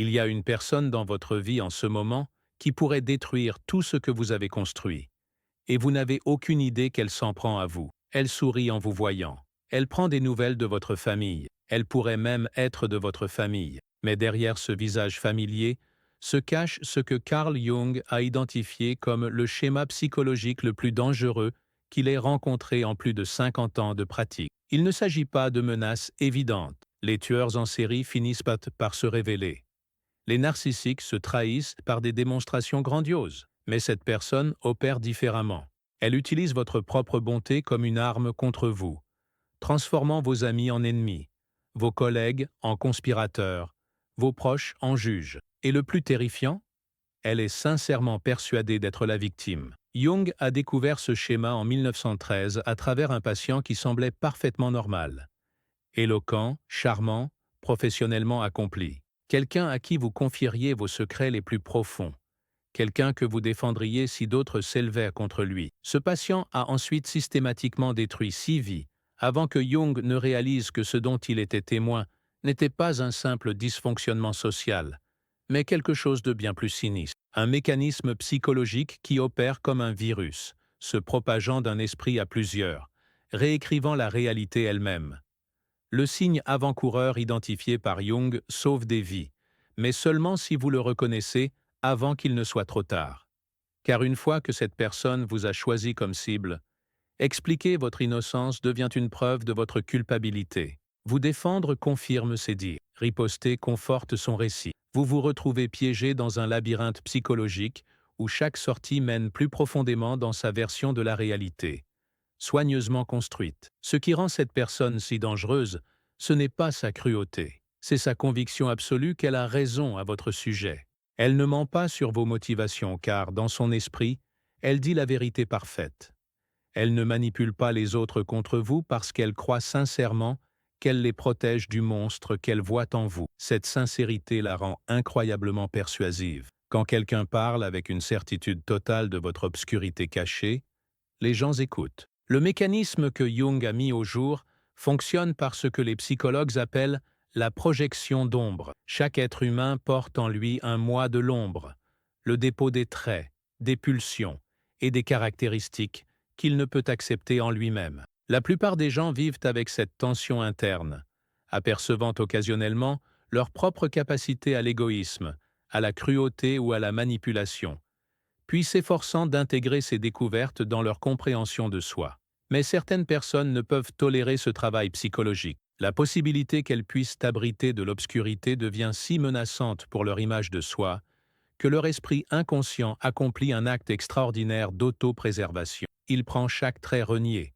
Il y a une personne dans votre vie en ce moment qui pourrait détruire tout ce que vous avez construit. Et vous n'avez aucune idée qu'elle s'en prend à vous. Elle sourit en vous voyant. Elle prend des nouvelles de votre famille. Elle pourrait même être de votre famille. Mais derrière ce visage familier se cache ce que Carl Jung a identifié comme le schéma psychologique le plus dangereux qu'il ait rencontré en plus de 50 ans de pratique. Il ne s'agit pas de menaces évidentes. Les tueurs en série finissent par se révéler. Les narcissiques se trahissent par des démonstrations grandioses. Mais cette personne opère différemment. Elle utilise votre propre bonté comme une arme contre vous, transformant vos amis en ennemis, vos collègues en conspirateurs, vos proches en juges. Et le plus terrifiant, elle est sincèrement persuadée d'être la victime. Jung a découvert ce schéma en 1913 à travers un patient qui semblait parfaitement normal. Éloquent, charmant, professionnellement accompli. Quelqu'un à qui vous confieriez vos secrets les plus profonds. Quelqu'un que vous défendriez si d'autres s'élevaient contre lui. Ce patient a ensuite systématiquement détruit 6 vies, avant que Jung ne réalise que ce dont il était témoin n'était pas un simple dysfonctionnement social, mais quelque chose de bien plus sinistre. Un mécanisme psychologique qui opère comme un virus, se propageant d'un esprit à plusieurs, réécrivant la réalité elle-même. Le signe avant-coureur identifié par Jung sauve des vies, mais seulement si vous le reconnaissez avant qu'il ne soit trop tard. Car une fois que cette personne vous a choisi comme cible, expliquer votre innocence devient une preuve de votre culpabilité. Vous défendre confirme ses dires, riposter conforte son récit. Vous vous retrouvez piégé dans un labyrinthe psychologique où chaque sortie mène plus profondément dans sa version de la réalité, soigneusement construite. Ce qui rend cette personne si dangereuse, ce n'est pas sa cruauté, c'est sa conviction absolue qu'elle a raison à votre sujet. Elle ne ment pas sur vos motivations car, dans son esprit, elle dit la vérité parfaite. Elle ne manipule pas les autres contre vous parce qu'elle croit sincèrement qu'elle les protège du monstre qu'elle voit en vous. Cette sincérité la rend incroyablement persuasive. Quand quelqu'un parle avec une certitude totale de votre obscurité cachée, les gens écoutent. Le mécanisme que Jung a mis au jour fonctionne par ce que les psychologues appellent la projection d'ombre. Chaque être humain porte en lui un moi de l'ombre, le dépôt des traits, des pulsions et des caractéristiques qu'il ne peut accepter en lui-même. La plupart des gens vivent avec cette tension interne, apercevant occasionnellement leur propre capacité à l'égoïsme, à la cruauté ou à la manipulation, puis s'efforçant d'intégrer ces découvertes dans leur compréhension de soi. Mais certaines personnes ne peuvent tolérer ce travail psychologique. La possibilité qu'elles puissent abriter de l'obscurité devient si menaçante pour leur image de soi que leur esprit inconscient accomplit un acte extraordinaire d'auto-préservation. Il prend chaque trait renié,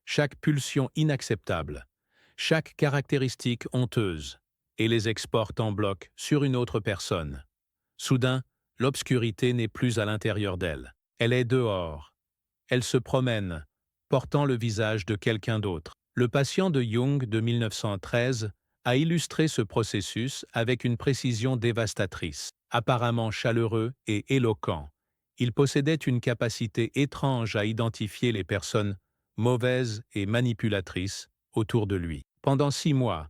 chaque pulsion inacceptable, chaque caractéristique honteuse, et les exporte en bloc sur une autre personne. Soudain, l'obscurité n'est plus à l'intérieur d'elle. Elle est dehors. Elle se promène, portant le visage de quelqu'un d'autre. Le patient de Jung de 1913 a illustré ce processus avec une précision dévastatrice. Apparemment chaleureux et éloquent, il possédait une capacité étrange à identifier les personnes mauvaises et manipulatrices autour de lui. Pendant 6 mois,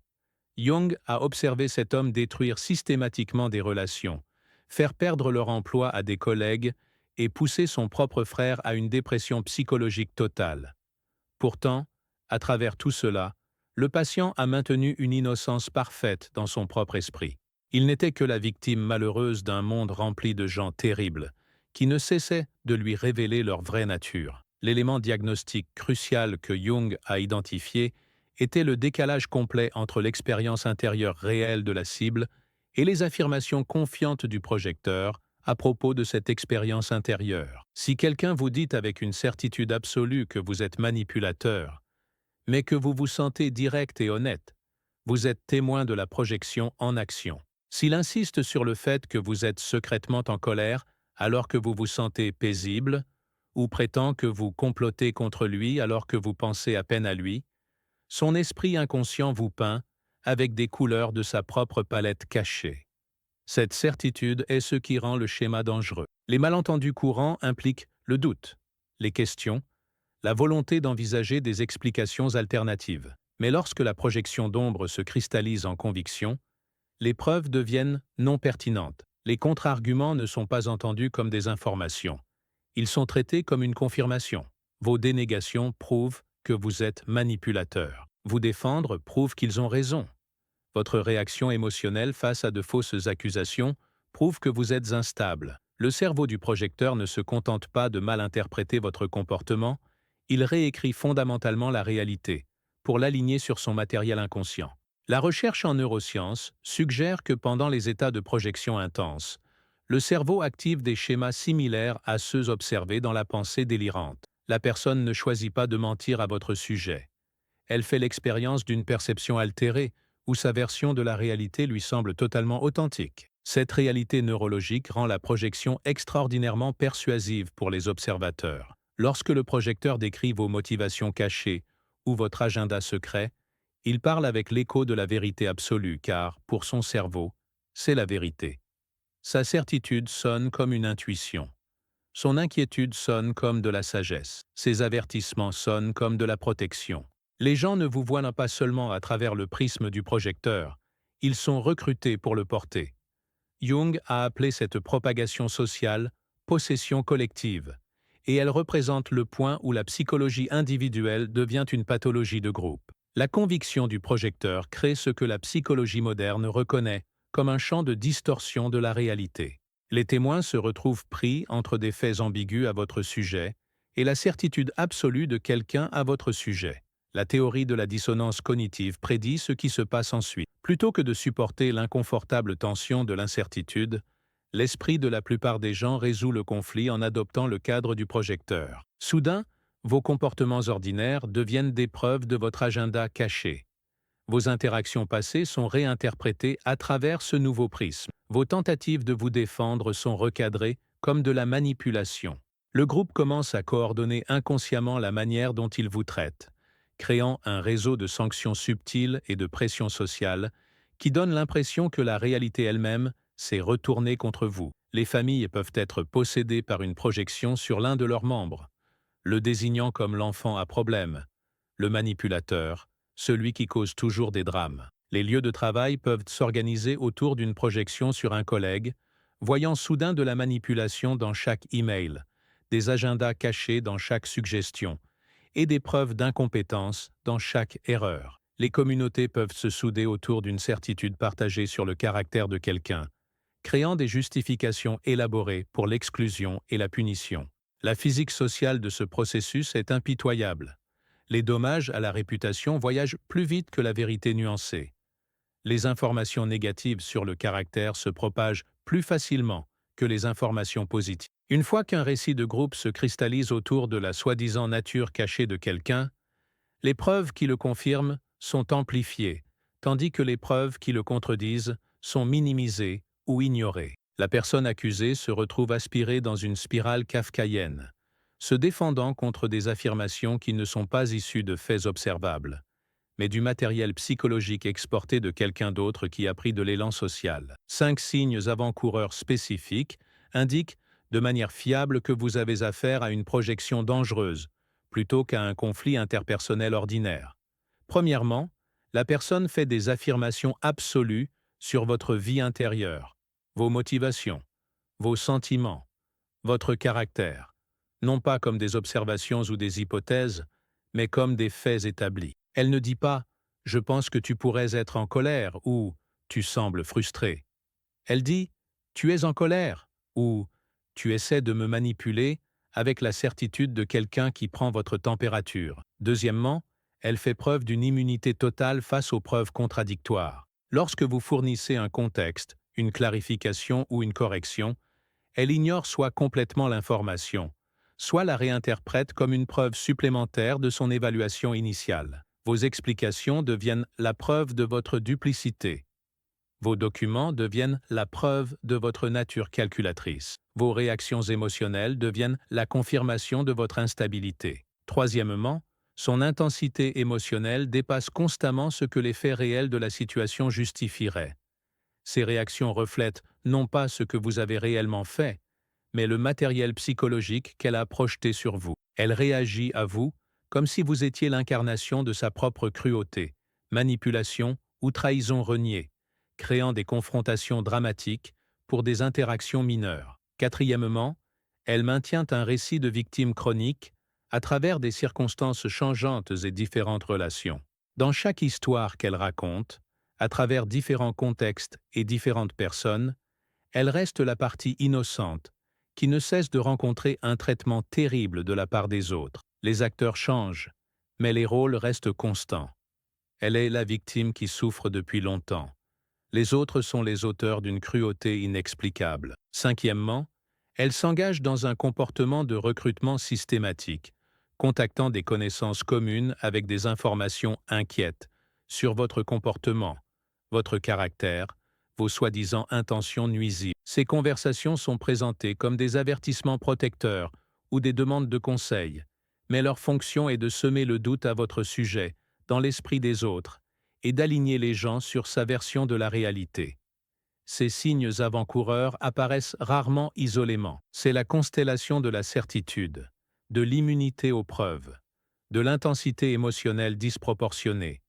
Jung a observé cet homme détruire systématiquement des relations, faire perdre leur emploi à des collègues et pousser son propre frère à une dépression psychologique totale. Pourtant, à travers tout cela, le patient a maintenu une innocence parfaite dans son propre esprit. Il n'était que la victime malheureuse d'un monde rempli de gens terribles, qui ne cessaient de lui révéler leur vraie nature. L'élément diagnostique crucial que Jung a identifié était le décalage complet entre l'expérience intérieure réelle de la cible et les affirmations confiantes du projecteur à propos de cette expérience intérieure. Si quelqu'un vous dit avec une certitude absolue que vous êtes manipulateur, mais que vous vous sentez direct et honnête, vous êtes témoin de la projection en action. S'il insiste sur le fait que vous êtes secrètement en colère alors que vous vous sentez paisible, ou prétend que vous complotez contre lui alors que vous pensez à peine à lui, son esprit inconscient vous peint avec des couleurs de sa propre palette cachée. Cette certitude est ce qui rend le schéma dangereux. Les malentendus courants impliquent le doute, les questions, la volonté d'envisager des explications alternatives. Mais lorsque la projection d'ombre se cristallise en conviction, Les preuves deviennent non pertinentes. Les contre-arguments ne sont pas entendus comme des informations. Ils sont traités comme une confirmation. Vos dénégations prouvent que vous êtes manipulateur. Vous défendre prouve qu'ils ont raison. Votre réaction émotionnelle face à de fausses accusations prouve que vous êtes instable. Le cerveau du projecteur ne se contente pas de mal interpréter votre comportement, il réécrit fondamentalement la réalité, pour l'aligner sur son matériel inconscient. La recherche en neurosciences suggère que pendant les états de projection intense, le cerveau active des schémas similaires à ceux observés dans la pensée délirante. La personne ne choisit pas de mentir à votre sujet. Elle fait l'expérience d'une perception altérée, où sa version de la réalité lui semble totalement authentique. Cette réalité neurologique rend la projection extraordinairement persuasive pour les observateurs. Lorsque le projecteur décrit vos motivations cachées ou votre agenda secret, il parle avec l'écho de la vérité absolue car, pour son cerveau, c'est la vérité. Sa certitude sonne comme une intuition. Son inquiétude sonne comme de la sagesse. Ses avertissements sonnent comme de la protection. Les gens ne vous voient pas seulement à travers le prisme du projecteur, ils sont recrutés pour le porter. Jung a appelé cette propagation sociale possession collective, et elle représente le point où la psychologie individuelle devient une pathologie de groupe. La conviction du projecteur crée ce que la psychologie moderne reconnaît comme un champ de distorsion de la réalité. Les témoins se retrouvent pris entre des faits ambigus à votre sujet et la certitude absolue de quelqu'un à votre sujet. La théorie de la dissonance cognitive prédit ce qui se passe ensuite. Plutôt que de supporter l'inconfortable tension de l'incertitude, l'esprit de la plupart des gens résout le conflit en adoptant le cadre du projecteur. Soudain, vos comportements ordinaires deviennent des preuves de votre agenda caché. Vos interactions passées sont réinterprétées à travers ce nouveau prisme. Vos tentatives de vous défendre sont recadrées comme de la manipulation. Le groupe commence à coordonner inconsciemment la manière dont il vous traite, créant un réseau de sanctions subtiles et de pression sociale qui donne l'impression que la réalité elle-même s'est retournée contre vous. Les familles peuvent être possédées par une projection sur l'un de leurs membres, le désignant comme l'enfant à problème, le manipulateur, celui qui cause toujours des drames. Les lieux de travail peuvent s'organiser autour d'une projection sur un collègue, voyant soudain de la manipulation dans chaque email, des agendas cachés dans chaque suggestion, et des preuves d'incompétence dans chaque erreur. Les communautés peuvent se souder autour d'une certitude partagée sur le caractère de quelqu'un, créant des justifications élaborées pour l'exclusion et la punition. La physique sociale de ce processus est impitoyable. Les dommages à la réputation voyagent plus vite que la vérité nuancée. Les informations négatives sur le caractère se propagent plus facilement que les informations positives. Une fois qu'un récit de groupe se cristallise autour de la soi-disant nature cachée de quelqu'un, les preuves qui le confirment sont amplifiées, tandis que les preuves qui le contredisent sont minimisées ou ignorées. La personne accusée se retrouve aspirée dans une spirale kafkaïenne, se défendant contre des affirmations qui ne sont pas issues de faits observables, mais du matériel psychologique exporté de quelqu'un d'autre qui a pris de l'élan social. 5 signes avant-coureurs spécifiques indiquent de manière fiable que vous avez affaire à une projection dangereuse, plutôt qu'à un conflit interpersonnel ordinaire. Premièrement, la personne fait des affirmations absolues sur votre vie intérieure, vos motivations, vos sentiments, votre caractère, non pas comme des observations ou des hypothèses, mais comme des faits établis. Elle ne dit pas « je pense que tu pourrais être en colère » ou « tu sembles frustré ». Elle dit « tu es en colère » ou « tu essaies de me manipuler » avec la certitude de quelqu'un qui prend votre température. Deuxièmement, elle fait preuve d'une immunité totale face aux preuves contradictoires. Lorsque vous fournissez un contexte, une clarification ou une correction, elle ignore soit complètement l'information, soit la réinterprète comme une preuve supplémentaire de son évaluation initiale. Vos explications deviennent la preuve de votre duplicité. Vos documents deviennent la preuve de votre nature calculatrice. Vos réactions émotionnelles deviennent la confirmation de votre instabilité. Troisièmement, son intensité émotionnelle dépasse constamment ce que les faits réels de la situation justifieraient. Ces réactions reflètent non pas ce que vous avez réellement fait, mais le matériel psychologique qu'elle a projeté sur vous. Elle réagit à vous comme si vous étiez l'incarnation de sa propre cruauté, manipulation ou trahison reniée, créant des confrontations dramatiques pour des interactions mineures. Quatrièmement, elle maintient un récit de victime chronique à travers des circonstances changeantes et différentes relations. Dans chaque histoire qu'elle raconte, à travers différents contextes et différentes personnes, elle reste la partie innocente, qui ne cesse de rencontrer un traitement terrible de la part des autres. Les acteurs changent, mais les rôles restent constants. Elle est la victime qui souffre depuis longtemps. Les autres sont les auteurs d'une cruauté inexplicable. Cinquièmement, elle s'engage dans un comportement de recrutement systématique, contactant des connaissances communes avec des informations inquiètes sur votre comportement, votre caractère, vos soi-disant intentions nuisibles. Ces conversations sont présentées comme des avertissements protecteurs ou des demandes de conseil, mais leur fonction est de semer le doute à votre sujet, dans l'esprit des autres, et d'aligner les gens sur sa version de la réalité. Ces signes avant-coureurs apparaissent rarement isolément. C'est la constellation de la certitude, de l'immunité aux preuves, de l'intensité émotionnelle disproportionnée,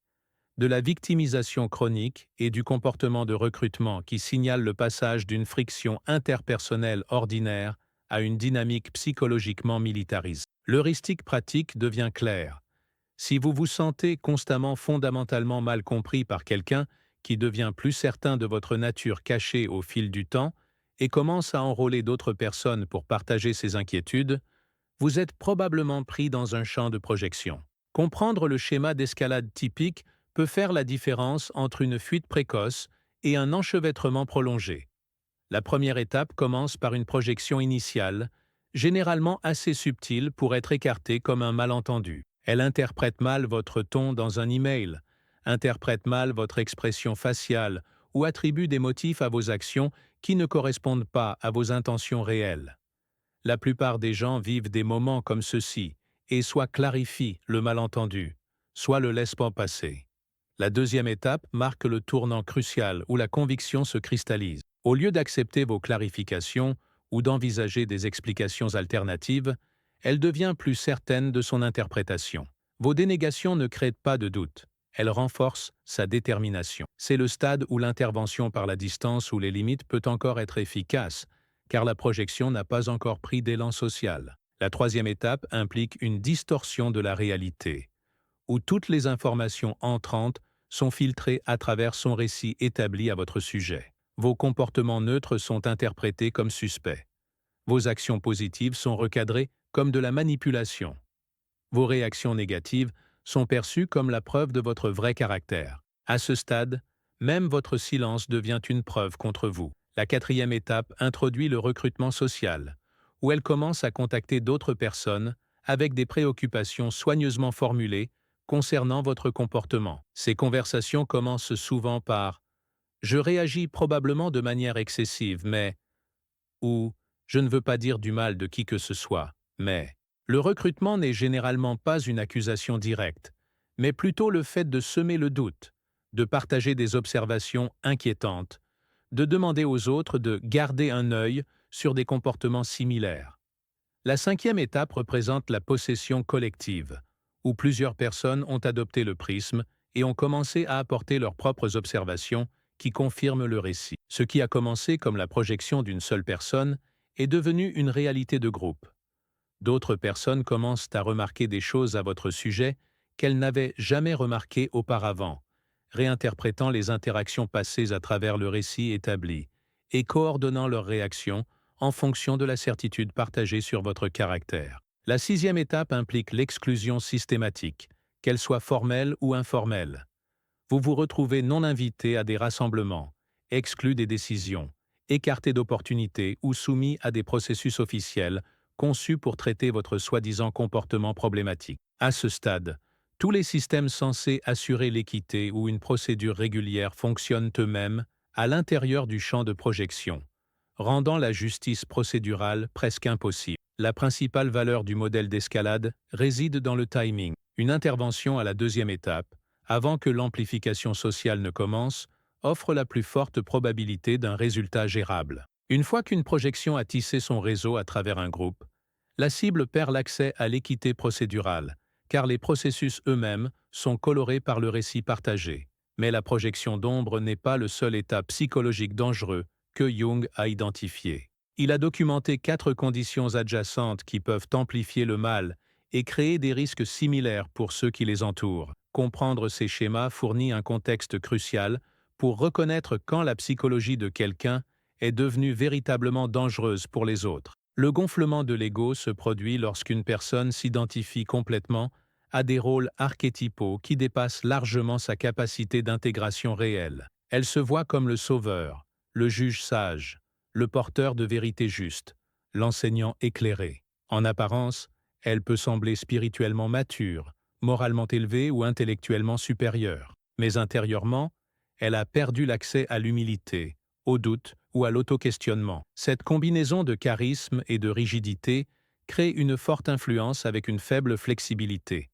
de la victimisation chronique et du comportement de recrutement qui signale le passage d'une friction interpersonnelle ordinaire à une dynamique psychologiquement militarisée. L'heuristique pratique devient claire. Si vous vous sentez constamment fondamentalement mal compris par quelqu'un qui devient plus certain de votre nature cachée au fil du temps et commence à enrôler d'autres personnes pour partager ses inquiétudes, vous êtes probablement pris dans un champ de projection. Comprendre le schéma d'escalade typique peut faire la différence entre une fuite précoce et un enchevêtrement prolongé. La première étape commence par une projection initiale, généralement assez subtile pour être écartée comme un malentendu. Elle interprète mal votre ton dans un email, interprète mal votre expression faciale ou attribue des motifs à vos actions qui ne correspondent pas à vos intentions réelles. La plupart des gens vivent des moments comme ceux-ci et soit clarifient le malentendu, soit le laissent pas passer. La deuxième étape marque le tournant crucial où la conviction se cristallise. Au lieu d'accepter vos clarifications ou d'envisager des explications alternatives, elle devient plus certaine de son interprétation. Vos dénégations ne créent pas de doute, elles renforcent sa détermination. C'est le stade où l'intervention par la distance ou les limites peut encore être efficace, car la projection n'a pas encore pris d'élan social. La troisième étape implique une distorsion de la réalité, où toutes les informations entrantes sont filtrées à travers son récit établi à votre sujet. Vos comportements neutres sont interprétés comme suspects. Vos actions positives sont recadrées comme de la manipulation. Vos réactions négatives sont perçues comme la preuve de votre vrai caractère. À ce stade, même votre silence devient une preuve contre vous. La quatrième étape introduit le recrutement social, où elle commence à contacter d'autres personnes avec des préoccupations soigneusement formulées concernant votre comportement. Ces conversations commencent souvent par « Je réagis probablement de manière excessive, mais… » ou « Je ne veux pas dire du mal de qui que ce soit, mais… » Le recrutement n'est généralement pas une accusation directe, mais plutôt le fait de semer le doute, de partager des observations inquiétantes, de demander aux autres de garder un œil sur des comportements similaires. La cinquième étape représente la possession collective, où plusieurs personnes ont adopté le prisme et ont commencé à apporter leurs propres observations qui confirment le récit. Ce qui a commencé comme la projection d'une seule personne est devenu une réalité de groupe. D'autres personnes commencent à remarquer des choses à votre sujet qu'elles n'avaient jamais remarquées auparavant, réinterprétant les interactions passées à travers le récit établi et coordonnant leurs réactions en fonction de la certitude partagée sur votre caractère. La sixième étape implique l'exclusion systématique, qu'elle soit formelle ou informelle. Vous vous retrouvez non invité à des rassemblements, exclu des décisions, écarté d'opportunités ou soumis à des processus officiels conçus pour traiter votre soi-disant comportement problématique. À ce stade, tous les systèmes censés assurer l'équité ou une procédure régulière fonctionnent eux-mêmes à l'intérieur du champ de projection, rendant la justice procédurale presque impossible. La principale valeur du modèle d'escalade réside dans le timing. Une intervention à la deuxième étape, avant que l'amplification sociale ne commence, offre la plus forte probabilité d'un résultat gérable. Une fois qu'une projection a tissé son réseau à travers un groupe, la cible perd l'accès à l'équité procédurale, car les processus eux-mêmes sont colorés par le récit partagé. Mais la projection d'ombre n'est pas le seul état psychologique dangereux que Jung a identifié. Il a documenté 4 conditions adjacentes qui peuvent amplifier le mal et créer des risques similaires pour ceux qui les entourent. Comprendre ces schémas fournit un contexte crucial pour reconnaître quand la psychologie de quelqu'un est devenue véritablement dangereuse pour les autres. Le gonflement de l'ego se produit lorsqu'une personne s'identifie complètement à des rôles archétypaux qui dépassent largement sa capacité d'intégration réelle. Elle se voit comme le sauveur, le juge sage, le porteur de vérité juste, l'enseignant éclairé. En apparence, elle peut sembler spirituellement mature, moralement élevée ou intellectuellement supérieure. Mais intérieurement, elle a perdu l'accès à l'humilité, au doute ou à l'auto-questionnement. Cette combinaison de charisme et de rigidité crée une forte influence avec une faible flexibilité.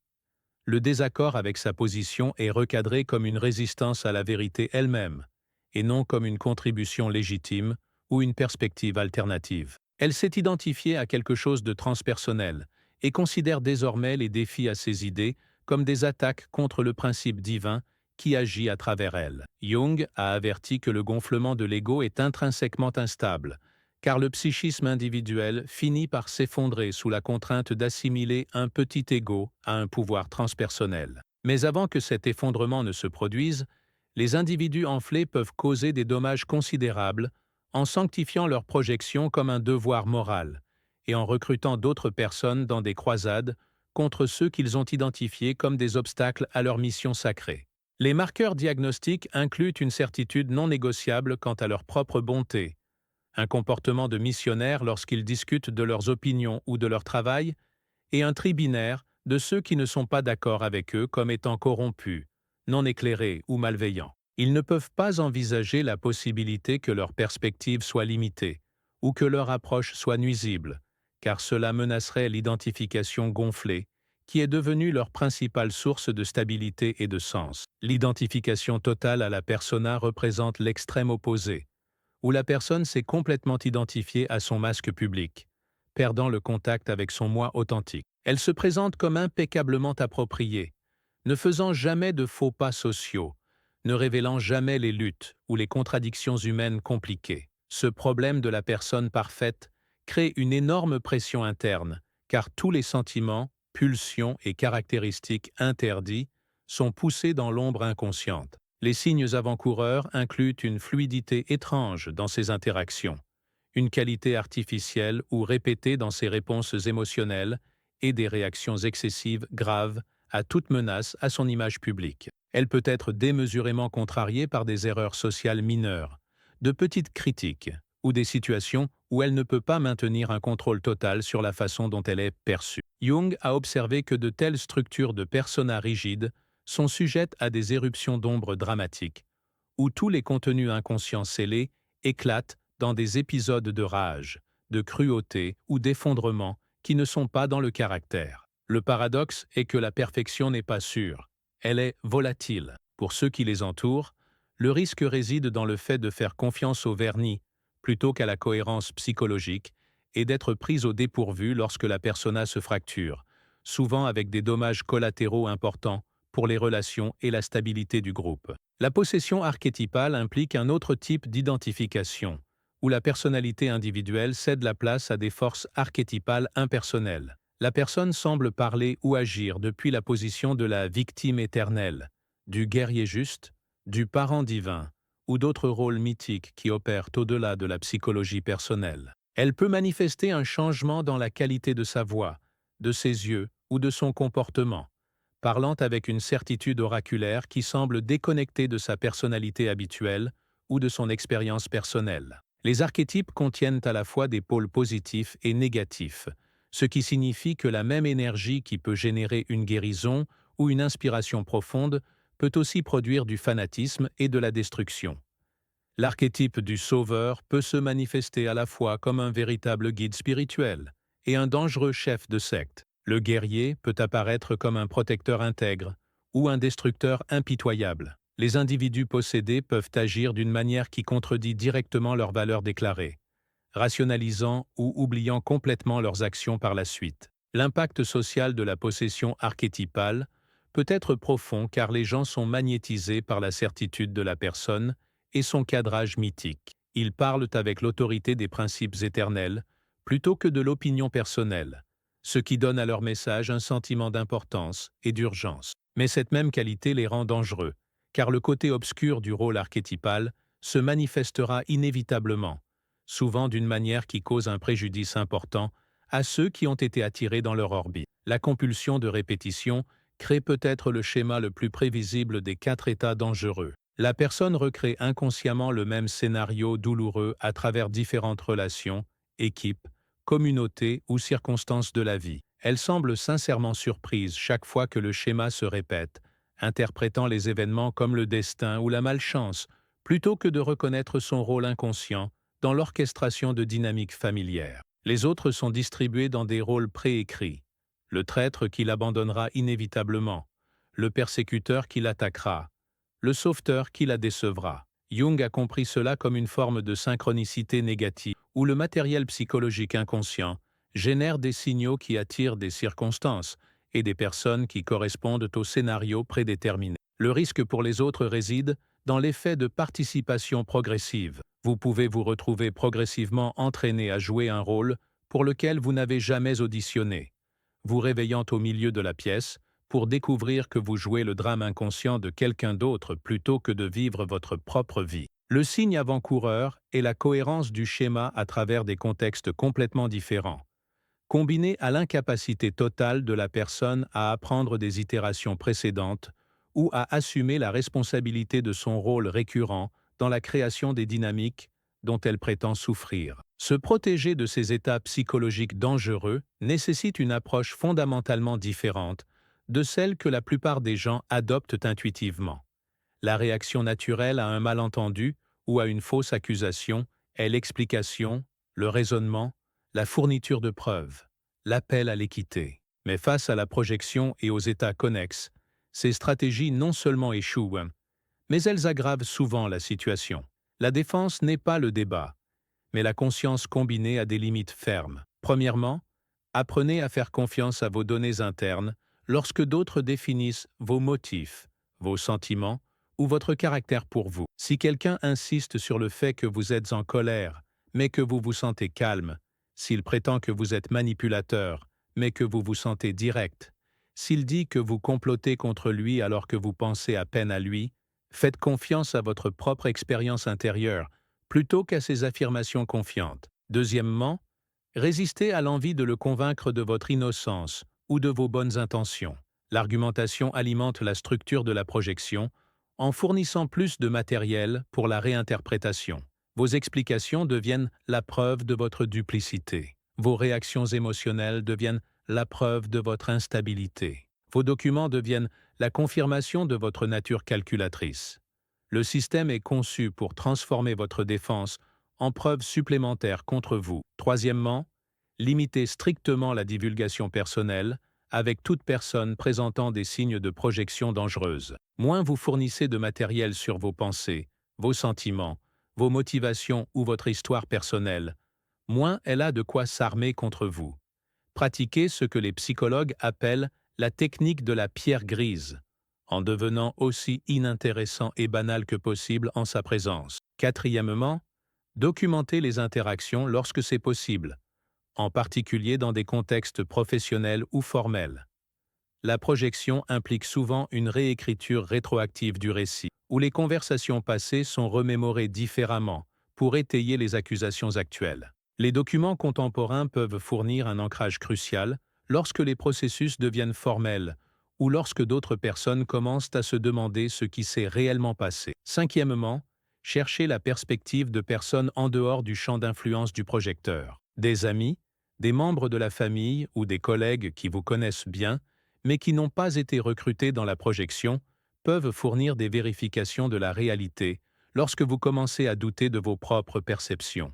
Le désaccord avec sa position est recadré comme une résistance à la vérité elle-même, et non comme une contribution légitime ou une perspective alternative. Elle s'est identifiée à quelque chose de transpersonnel et considère désormais les défis à ses idées comme des attaques contre le principe divin qui agit à travers elle. Jung a averti que le gonflement de l'ego est intrinsèquement instable, car le psychisme individuel finit par s'effondrer sous la contrainte d'assimiler un petit ego à un pouvoir transpersonnel. Mais avant que cet effondrement ne se produise, les individus enflés peuvent causer des dommages considérables en sanctifiant leur projection comme un devoir moral et en recrutant d'autres personnes dans des croisades contre ceux qu'ils ont identifiés comme des obstacles à leur mission sacrée. Les marqueurs diagnostiques incluent une certitude non négociable quant à leur propre bonté, un comportement de missionnaire lorsqu'ils discutent de leurs opinions ou de leur travail, et un tribinaire de ceux qui ne sont pas d'accord avec eux comme étant corrompus, non éclairés ou malveillants. Ils ne peuvent pas envisager la possibilité que leur perspective soit limitée ou que leur approche soit nuisible, car cela menacerait l'identification gonflée, qui est devenue leur principale source de stabilité et de sens. L'identification totale à la persona représente l'extrême opposé, où la personne s'est complètement identifiée à son masque public, perdant le contact avec son moi authentique. Elle se présente comme impeccablement appropriée, ne faisant jamais de faux pas sociaux, ne révélant jamais les luttes ou les contradictions humaines compliquées. Ce problème de la personne parfaite crée une énorme pression interne, car tous les sentiments, pulsions et caractéristiques interdits sont poussés dans l'ombre inconsciente. Les signes avant-coureurs incluent une fluidité étrange dans ses interactions, une qualité artificielle ou répétée dans ses réponses émotionnelles et des réactions excessives graves à toute menace à son image publique. Elle peut être démesurément contrariée par des erreurs sociales mineures, de petites critiques ou des situations où elle ne peut pas maintenir un contrôle total sur la façon dont elle est perçue. Jung a observé que de telles structures de persona rigides sont sujettes à des éruptions d'ombre dramatiques, où tous les contenus inconscients scellés éclatent dans des épisodes de rage, de cruauté ou d'effondrement qui ne sont pas dans le caractère. Le paradoxe est que la perfection n'est pas sûre, elle est volatile. Pour ceux qui les entourent, le risque réside dans le fait de faire confiance au vernis plutôt qu'à la cohérence psychologique et d'être pris au dépourvu lorsque la persona se fracture, souvent avec des dommages collatéraux importants pour les relations et la stabilité du groupe. La possession archétypale implique un autre type d'identification, où la personnalité individuelle cède la place à des forces archétypales impersonnelles. La personne semble parler ou agir depuis la position de la victime éternelle, du guerrier juste, du parent divin, ou d'autres rôles mythiques qui opèrent au-delà de la psychologie personnelle. Elle peut manifester un changement dans la qualité de sa voix, de ses yeux ou de son comportement, parlant avec une certitude oraculaire qui semble déconnectée de sa personnalité habituelle ou de son expérience personnelle. Les archétypes contiennent à la fois des pôles positifs et négatifs, ce qui signifie que la même énergie qui peut générer une guérison ou une inspiration profonde peut aussi produire du fanatisme et de la destruction. L'archétype du sauveur peut se manifester à la fois comme un véritable guide spirituel et un dangereux chef de secte. Le guerrier peut apparaître comme un protecteur intègre ou un destructeur impitoyable. Les individus possédés peuvent agir d'une manière qui contredit directement leurs valeurs déclarées, rationalisant ou oubliant complètement leurs actions par la suite. L'impact social de la possession archétypale peut être profond car les gens sont magnétisés par la certitude de la personne et son cadrage mythique. Ils parlent avec l'autorité des principes éternels plutôt que de l'opinion personnelle, ce qui donne à leur message un sentiment d'importance et d'urgence. Mais cette même qualité les rend dangereux, car le côté obscur du rôle archétypal se manifestera inévitablement, souvent d'une manière qui cause un préjudice important à ceux qui ont été attirés dans leur orbite. La compulsion de répétition crée peut-être le schéma le plus prévisible des 4 états dangereux. La personne recrée inconsciemment le même scénario douloureux à travers différentes relations, équipes, communautés ou circonstances de la vie. Elle semble sincèrement surprise chaque fois que le schéma se répète, interprétant les événements comme le destin ou la malchance, plutôt que de reconnaître son rôle inconscient dans l'orchestration de dynamiques familières. Les autres sont distribués dans des rôles préécrits. Le traître qui l'abandonnera inévitablement, le persécuteur qui l'attaquera, le sauveteur qui la décevra. Jung a compris cela comme une forme de synchronicité négative, où le matériel psychologique inconscient génère des signaux qui attirent des circonstances et des personnes qui correspondent au scénario prédéterminé. Le risque pour les autres réside dans l'effet de participation progressive. Vous pouvez vous retrouver progressivement entraîné à jouer un rôle pour lequel vous n'avez jamais auditionné, vous réveillant au milieu de la pièce pour découvrir que vous jouez le drame inconscient de quelqu'un d'autre plutôt que de vivre votre propre vie. Le signe avant-coureur est la cohérence du schéma à travers des contextes complètement différents, combiné à l'incapacité totale de la personne à apprendre des itérations précédentes ou à assumer la responsabilité de son rôle récurrent dans la création des dynamiques dont elle prétend souffrir. Se protéger de ces états psychologiques dangereux nécessite une approche fondamentalement différente de celle que la plupart des gens adoptent intuitivement. La réaction naturelle à un malentendu ou à une fausse accusation est l'explication, le raisonnement, la fourniture de preuves, l'appel à l'équité. Mais face à la projection et aux états connexes, ces stratégies non seulement échouent, mais elles aggravent souvent la situation. La défense n'est pas le débat, mais la conscience combinée a des limites fermes. Premièrement, apprenez à faire confiance à vos données internes lorsque d'autres définissent vos motifs, vos sentiments ou votre caractère pour vous. Si quelqu'un insiste sur le fait que vous êtes en colère, mais que vous vous sentez calme, s'il prétend que vous êtes manipulateur, mais que vous vous sentez direct, s'il dit que vous complotez contre lui alors que vous pensez à peine à lui, faites confiance à votre propre expérience intérieure plutôt qu'à ses affirmations confiantes. Deuxièmement, résistez à l'envie de le convaincre de votre innocence ou de vos bonnes intentions. L'argumentation alimente la structure de la projection en fournissant plus de matériel pour la réinterprétation. Vos explications deviennent la preuve de votre duplicité. Vos réactions émotionnelles deviennent la preuve de votre instabilité. Vos documents deviennent la confirmation de votre nature calculatrice. Le système est conçu pour transformer votre défense en preuve supplémentaire contre vous. Troisièmement, limitez strictement la divulgation personnelle avec toute personne présentant des signes de projection dangereuse. Moins vous fournissez de matériel sur vos pensées, vos sentiments, vos motivations ou votre histoire personnelle, moins elle a de quoi s'armer contre vous. Pratiquez ce que les psychologues appellent la technique de la pierre grise, en devenant aussi inintéressant et banal que possible en sa présence. Quatrièmement, documentez les interactions lorsque c'est possible, en particulier dans des contextes professionnels ou formels. La projection implique souvent une réécriture rétroactive du récit, où les conversations passées sont remémorées différemment pour étayer les accusations actuelles. Les documents contemporains peuvent fournir un ancrage crucial lorsque les processus deviennent formels ou lorsque d'autres personnes commencent à se demander ce qui s'est réellement passé. Cinquièmement, cherchez la perspective de personnes en dehors du champ d'influence du projecteur. Des amis, des membres de la famille ou des collègues qui vous connaissent bien, mais qui n'ont pas été recrutés dans la projection, peuvent fournir des vérifications de la réalité lorsque vous commencez à douter de vos propres perceptions.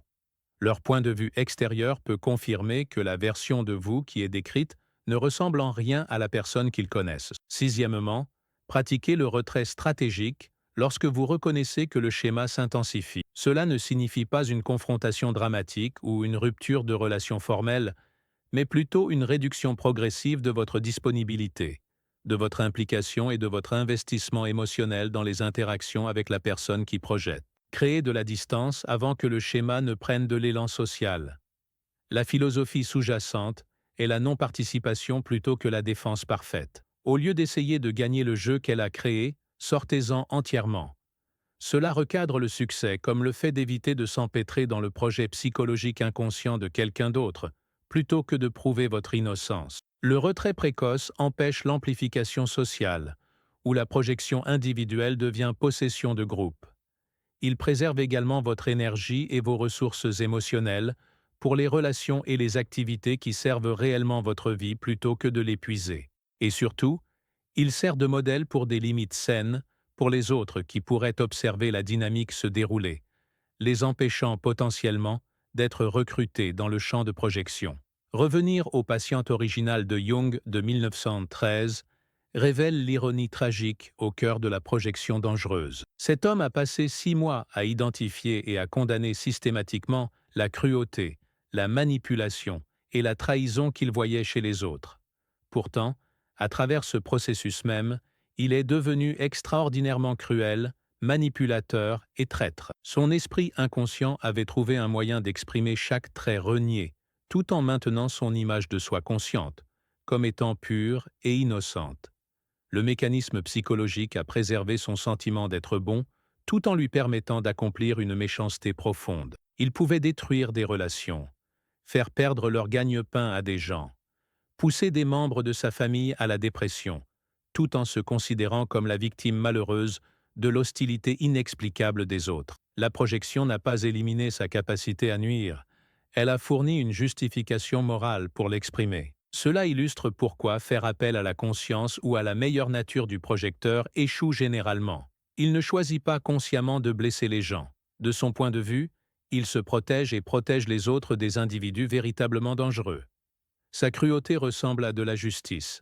Leur point de vue extérieur peut confirmer que la version de vous qui est décrite ne ressemble en rien à la personne qu'ils connaissent. Sixièmement, pratiquez le retrait stratégique lorsque vous reconnaissez que le schéma s'intensifie. Cela ne signifie pas une confrontation dramatique ou une rupture de relation formelle, mais plutôt une réduction progressive de votre disponibilité, de votre implication et de votre investissement émotionnel dans les interactions avec la personne qui projette. Créez de la distance avant que le schéma ne prenne de l'élan social. La philosophie sous-jacente est la non-participation plutôt que la défense parfaite. Au lieu d'essayer de gagner le jeu qu'elle a créé, sortez-en entièrement. Cela recadre le succès comme le fait d'éviter de s'empêtrer dans le projet psychologique inconscient de quelqu'un d'autre, plutôt que de prouver votre innocence. Le retrait précoce empêche l'amplification sociale, où la projection individuelle devient possession de groupe. Il préserve également votre énergie et vos ressources émotionnelles pour les relations et les activités qui servent réellement votre vie plutôt que de l'épuiser. Et surtout, il sert de modèle pour des limites saines pour les autres qui pourraient observer la dynamique se dérouler, les empêchant potentiellement d'être recrutés dans le champ de projection. Revenir aux patientes originales de Jung de 1913 révèle l'ironie tragique au cœur de la projection dangereuse. Cet homme a passé 6 mois à identifier et à condamner systématiquement la cruauté, la manipulation et la trahison qu'il voyait chez les autres. Pourtant, à travers ce processus même, il est devenu extraordinairement cruel, manipulateur et traître. Son esprit inconscient avait trouvé un moyen d'exprimer chaque trait renié, tout en maintenant son image de soi consciente, comme étant pure et innocente. Le mécanisme psychologique a préservé son sentiment d'être bon, tout en lui permettant d'accomplir une méchanceté profonde. Il pouvait détruire des relations, faire perdre leur gagne-pain à des gens, pousser des membres de sa famille à la dépression, tout en se considérant comme la victime malheureuse de l'hostilité inexplicable des autres. La projection n'a pas éliminé sa capacité à nuire, elle a fourni une justification morale pour l'exprimer. Cela illustre pourquoi faire appel à la conscience ou à la meilleure nature du projecteur échoue généralement. Il ne choisit pas consciemment de blesser les gens. De son point de vue, il se protège et protège les autres des individus véritablement dangereux. Sa cruauté ressemble à de la justice.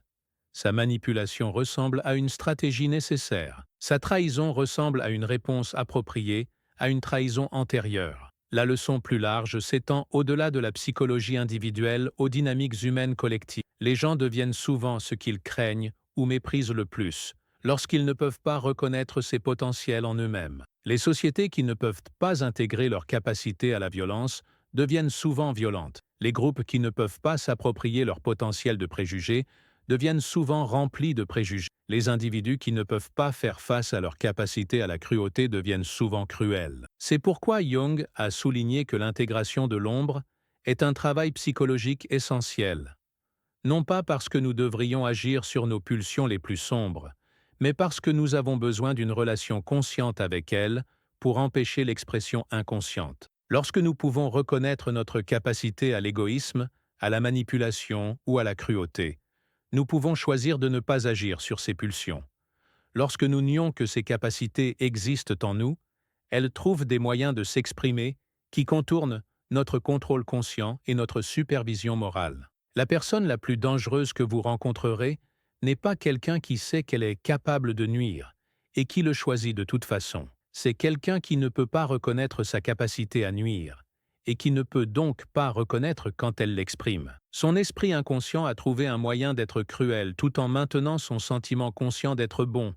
Sa manipulation ressemble à une stratégie nécessaire. Sa trahison ressemble à une réponse appropriée à une trahison antérieure. La leçon plus large s'étend au-delà de la psychologie individuelle aux dynamiques humaines collectives. Les gens deviennent souvent ce qu'ils craignent ou méprisent le plus, lorsqu'ils ne peuvent pas reconnaître ces potentiels en eux-mêmes. Les sociétés qui ne peuvent pas intégrer leur capacité à la violence deviennent souvent violentes. Les groupes qui ne peuvent pas s'approprier leur potentiel de préjugés deviennent souvent remplis de préjugés. Les individus qui ne peuvent pas faire face à leur capacité à la cruauté deviennent souvent cruels. C'est pourquoi Jung a souligné que l'intégration de l'ombre est un travail psychologique essentiel. Non pas parce que nous devrions agir sur nos pulsions les plus sombres, mais parce que nous avons besoin d'une relation consciente avec elles pour empêcher l'expression inconsciente. Lorsque nous pouvons reconnaître notre capacité à l'égoïsme, à la manipulation ou à la cruauté, nous pouvons choisir de ne pas agir sur ces pulsions. Lorsque nous nions que ces capacités existent en nous, elles trouvent des moyens de s'exprimer qui contournent notre contrôle conscient et notre supervision morale. La personne la plus dangereuse que vous rencontrerez n'est pas quelqu'un qui sait qu'elle est capable de nuire et qui le choisit de toute façon. C'est quelqu'un qui ne peut pas reconnaître sa capacité à nuire et qui ne peut donc pas reconnaître quand elle l'exprime. Son esprit inconscient a trouvé un moyen d'être cruel tout en maintenant son sentiment conscient d'être bon,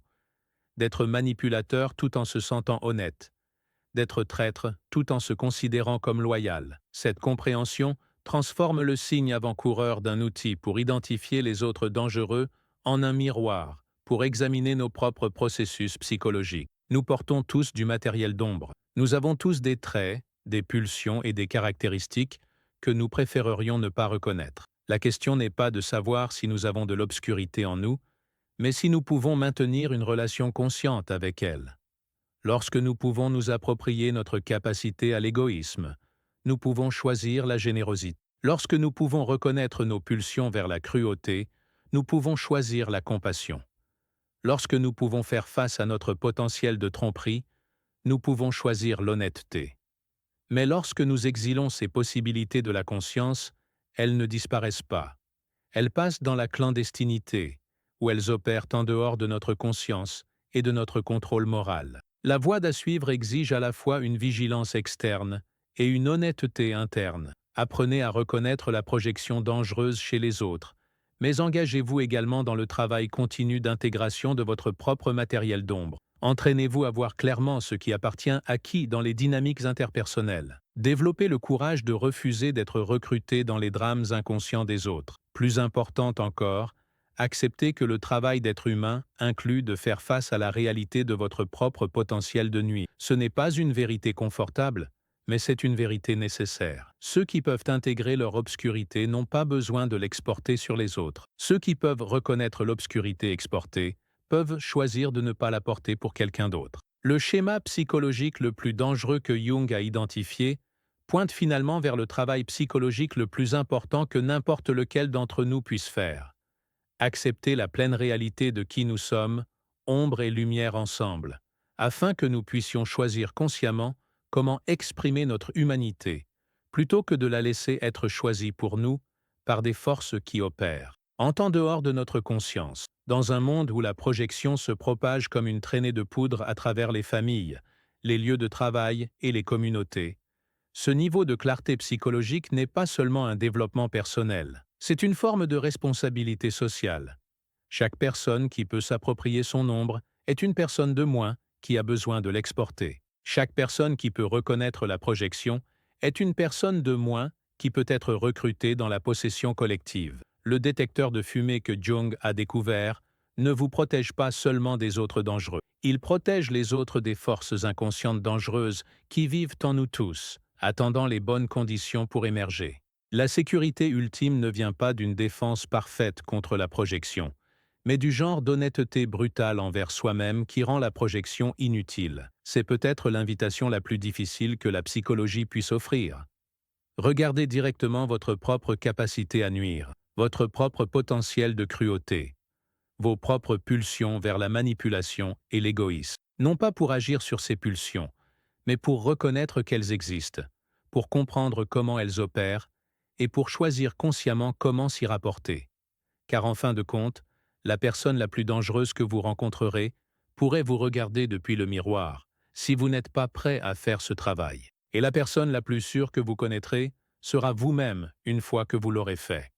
d'être manipulateur tout en se sentant honnête, d'être traître tout en se considérant comme loyal. Cette compréhension transforme le signe avant-coureur d'un outil pour identifier les autres dangereux en un miroir pour examiner nos propres processus psychologiques. Nous portons tous du matériel d'ombre. Nous avons tous des traits, des pulsions et des caractéristiques que nous préférerions ne pas reconnaître. La question n'est pas de savoir si nous avons de l'obscurité en nous, mais si nous pouvons maintenir une relation consciente avec elle. Lorsque nous pouvons nous approprier notre capacité à l'égoïsme, nous pouvons choisir la générosité. Lorsque nous pouvons reconnaître nos pulsions vers la cruauté, nous pouvons choisir la compassion. Lorsque nous pouvons faire face à notre potentiel de tromperie, nous pouvons choisir l'honnêteté. Mais lorsque nous exilons ces possibilités de la conscience, elles ne disparaissent pas. Elles passent dans la clandestinité, où elles opèrent en dehors de notre conscience et de notre contrôle moral. La voie à suivre exige à la fois une vigilance externe et une honnêteté interne. Apprenez à reconnaître la projection dangereuse chez les autres, Mais engagez-vous également dans le travail continu d'intégration de votre propre matériel d'ombre. Entraînez-vous à voir clairement ce qui appartient à qui dans les dynamiques interpersonnelles. Développez le courage de refuser d'être recruté dans les drames inconscients des autres. Plus important encore, acceptez que le travail d'être humain inclut de faire face à la réalité de votre propre potentiel de nuit. Ce n'est pas une vérité confortable, mais c'est une vérité nécessaire. Ceux qui peuvent intégrer leur obscurité n'ont pas besoin de l'exporter sur les autres. Ceux qui peuvent reconnaître l'obscurité exportée peuvent choisir de ne pas la porter pour quelqu'un d'autre. Le schéma psychologique le plus dangereux que Jung a identifié pointe finalement vers le travail psychologique le plus important que n'importe lequel d'entre nous puisse faire. Accepter la pleine réalité de qui nous sommes, ombre et lumière ensemble, afin que nous puissions choisir consciemment comment exprimer notre humanité, plutôt que de la laisser être choisie pour nous par des forces qui opèrent en temps dehors de notre conscience. Dans un monde où la projection se propage comme une traînée de poudre à travers les familles, les lieux de travail et les communautés, ce niveau de clarté psychologique n'est pas seulement un développement personnel, c'est une forme de responsabilité sociale. Chaque personne qui peut s'approprier son ombre est une personne de moins qui a besoin de l'exporter. Chaque personne qui peut reconnaître la projection est une personne de moins qui peut être recrutée dans la possession collective. Le détecteur de fumée que Jung a découvert ne vous protège pas seulement des autres dangereux. Il protège les autres des forces inconscientes dangereuses qui vivent en nous tous, attendant les bonnes conditions pour émerger. La sécurité ultime ne vient pas d'une défense parfaite contre la projection, mais du genre d'honnêteté brutale envers soi-même qui rend la projection inutile. C'est peut-être l'invitation la plus difficile que la psychologie puisse offrir. Regardez directement votre propre capacité à nuire, votre propre potentiel de cruauté, vos propres pulsions vers la manipulation et l'égoïsme. Non pas pour agir sur ces pulsions, mais pour reconnaître qu'elles existent, pour comprendre comment elles opèrent et pour choisir consciemment comment s'y rapporter. Car en fin de compte, la personne la plus dangereuse que vous rencontrerez pourrait vous regarder depuis le miroir si vous n'êtes pas prêt à faire ce travail. Et la personne la plus sûre que vous connaîtrez sera vous-même une fois que vous l'aurez fait.